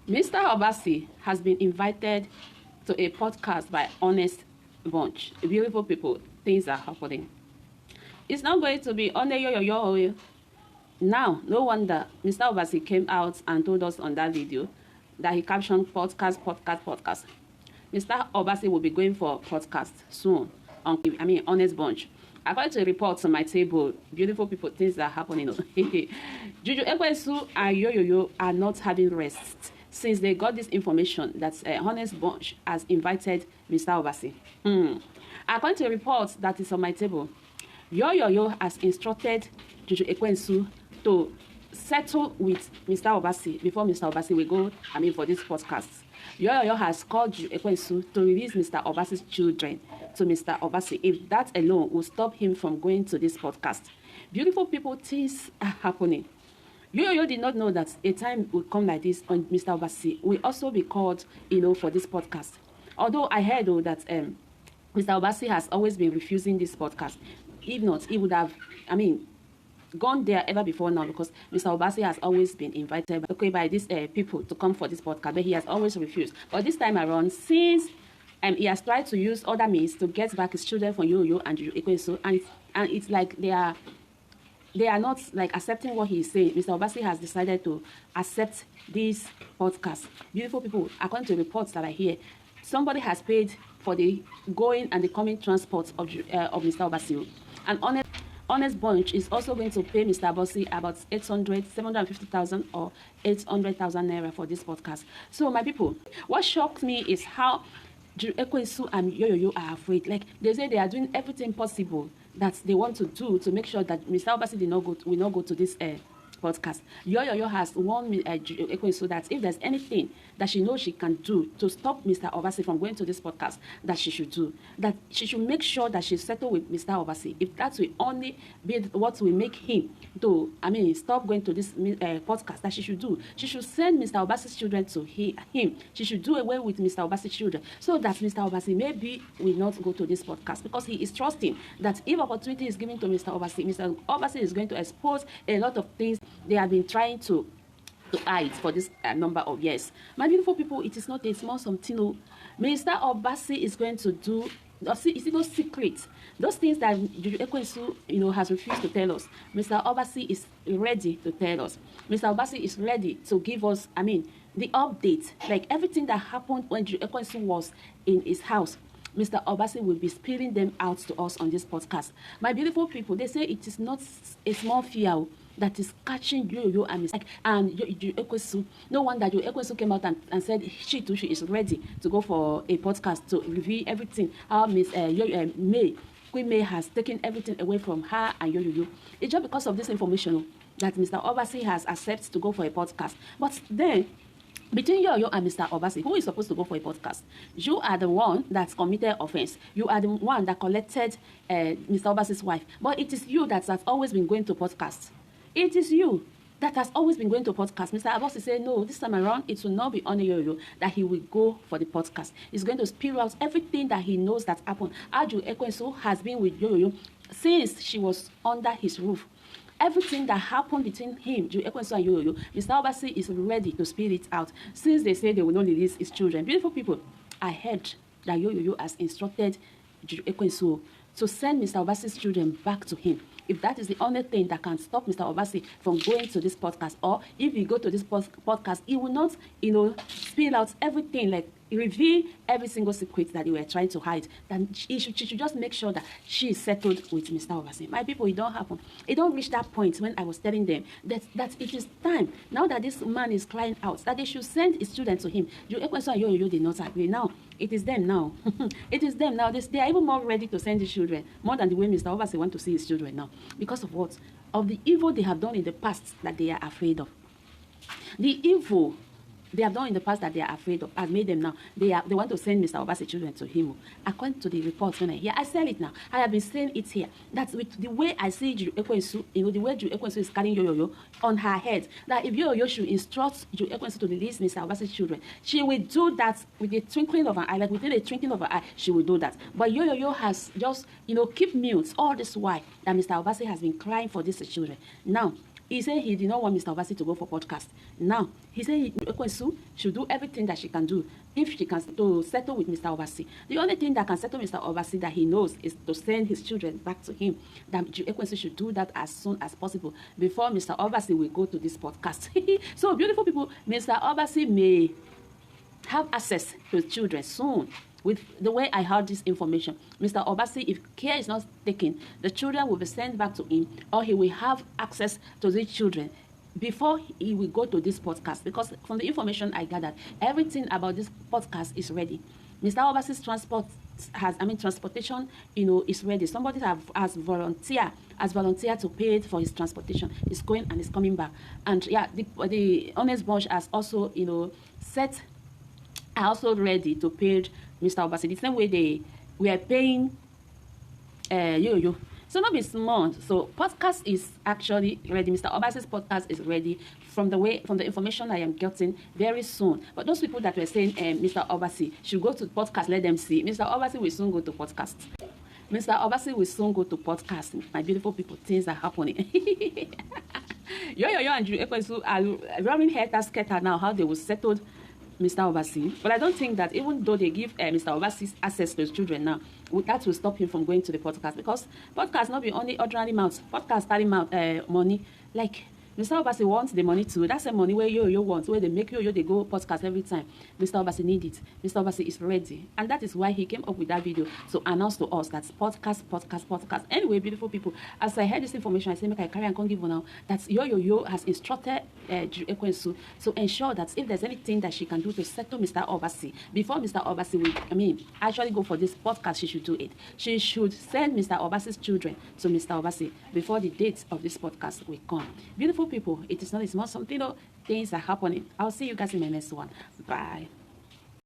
Mr. Obasi has been invited to a podcast by Honest Bunch. Beautiful people, things are happening. It's not going to be on the Yoyoyo. Now, no wonder Mr. Obasi came out and told us on that video that he captioned podcast. Mr. Obasi will be going for podcast soon on, Honest Bunch. According to reports on my table, beautiful people, things are happening. Juju, Ekwensu and Yoyoyo are not having rest since they got this information that Honest Bunch has invited Mr. Obasi. According to reports that is on my table, Yoyoyo has instructed Juju Ekwensu to settle with Mr. Obasi before Mr. Obasi will go, for this podcast. Yoyoyo has called Juju Ekwensu to release Mr. Obasi's children to Mr. Obasi if that alone will stop him from going to this podcast. Beautiful people, things are happening. Yoyoyo did not know that a time will come like this on Mr. Obasi will also be called, for this podcast. Although I heard that Mr. Obasi has always been refusing this podcast. If not, he would have, gone there ever before now, because Mr. Obasi has always been invited by these people to come for this podcast, but he has always refused. But this time around, since he has tried to use other means to get back his children from Yoyoyo and Juju Ekwensu, and it's like they are not like accepting what he is saying. Mr. Obasi has decided to accept this podcast. Beautiful people, according to reports that I hear, somebody has paid for the going and the coming transport of Mr. Obasi. And Honest Bunch is also going to pay Mr. Obasi about 750,000 or 800,000 naira for this podcast. So, my people, what shocked me is how Ekwensu and Yoyoyo are afraid. Like, they say they are doing everything possible that they want to do to make sure that Mr. Obasi will not go to this podcast. Yoyoyo has warned Ekwensu that if there's anything that she knows she can do to stop Mr. Obasi from going to this podcast, that she should do. That she should make sure that she settle with Mr. Obasi. If that will only be what will make him stop going to this podcast, that she should do. She should send Mr. Obasi's children to him. She should do away with Mr. Obasi's children so that Mr. Obasi maybe will not go to this podcast, because he is trusting that if opportunity is given to Mr. Obasi is going to expose a lot of things they have been trying to hide for this number of years. My beautiful people, it is not a small something. Mr. Obasi is going to do. It's no secret. Those things that Juju Ekwensu, has refused to tell us. Mr. Obasi is ready to tell us. Mr. Obasi is ready to give us, the update. Like everything that happened when Juju Ekwensu was in his house, Mr. Obasi will be spilling them out to us on this podcast. My beautiful people, they say it is not a small fear that is catching Yoyoyo and Juju Ekwensu. No wonder Juju Ekwensu came out and said she is ready to go for a podcast to review everything. How Miss Queen May has taken everything away from her and Yoyoyo. It's just because of this information that Mr. Obasi has accepted to go for a podcast. But then, between Yoyoyo and Mr. Obasi, who is supposed to go for a podcast? You are the one that committed offense. You are the one that collected Mr. Obasi's wife. But it is you that has always been going to podcasts. It is you that has always been going to podcast. Mr. Obasi said, no, this time around, it will not be on Yoyoyo that he will go for the podcast. He's going to spill out everything that he knows that happened. Juju Ekwensu has been with Yoyoyo since she was under his roof. Everything that happened between him, Juju Ekwensu and Yoyoyo, Mr. Obasi is ready to spill it out since they say they will not release his children. Beautiful people, I heard that Yoyoyo has instructed Juju Ekwensu to send Mr. Obasi's children back to him. If that is the only thing that can stop Mr. Obasi from going to this podcast, or if he go to this podcast, he will not, spill out everything, like reveal every single secret that they were trying to hide. Then she should just make sure that she is settled with Mr. Obasi. My people, it don't happen. It don't reach that point when I was telling them that it is time, now that this man is crying out, that they should send his children to him. Juju Ekwensu and Yoyoyo did not agree. Now, it is them now. It is them now. They are even more ready to send his children, more than the way Mr. Obasi want to see his children now. Because of what? Of the evil they have done in the past that they are afraid of. The evil they have done in the past that they are afraid of has made them now. They want to send Mr. Obasi children to him. According to the reports when I hear, I sell it now. I have been saying it here. That with the way I see Juju Ekwensu, the way Juju Ekwensu is carrying Yoyoyo on her head, that if Yoyoyo should instruct Juju Ekwensu to release Mr. Obasi's children, she will do that with the twinkling of an eye. Like within a twinkling of an eye, she will do that. But Yoyoyo has just, keep mute all this while that Mr. Obasi has been crying for these children. Now, He said he did not want Mr. Obasi to go for podcast. Now, he said ekwensu should do everything that she can do if she can to settle with Mr. Obasi. The only thing that can settle Mr. Obasi that he knows is to send his children back to him. That ekwensu should do that as soon as possible before Mr. Obasi will go to this podcast. So, beautiful people, Mr. Obasi may have access to his children soon. With the way I heard this information, Mr. Obasi, if care is not taken, the children will be sent back to him, or he will have access to these children before he will go to this podcast. Because from the information I gathered, everything about this podcast is ready. Mr. Obasi's transportation, is ready. Somebody has volunteered to pay for his transportation. He's going and he's coming back. And yeah, the honest bunch has also, are also ready to pay Mr. Obasi the same way they were paying Yoyoyo. So not be small. So podcast is actually ready. Mr. Obasi's podcast is ready from the information I am getting very soon. But those people that were saying Mr. Obasi should go to podcast, let them see. Mr. Obasi will soon go to podcast. Mr. Obasi will soon go to podcast. My beautiful people, things are happening. Yoyoyo and ekwensu are running helter-skelter now, how they will settle Mr. Obasi. But I don't think that even though they give Mr. Obasi access to his children now, that will stop him from going to the podcast, because podcast not be only ordinary mouth. Podcast carry money. Like Mr. Obasi wants the money too. That's the money where Yoyo wants, where they make Yoyo, they go podcast every time. Mr. Obasi need it. Mr. Obasi is ready. And that is why he came up with that video to announce to us that podcast. Anyway, beautiful people, as I heard this information, I say, make I carry and can't give now that Yoyo has instructed ekwensu to ensure that if there's anything that she can do to settle Mr. Obasi, before Mr. Obasi will, actually go for this podcast, she should do it. She should send Mr. Obasi's children to Mr. Obasi before the date of this podcast will come. Beautiful people, it is not, it's not something, things are happening. I'll see you guys in my next one. Bye.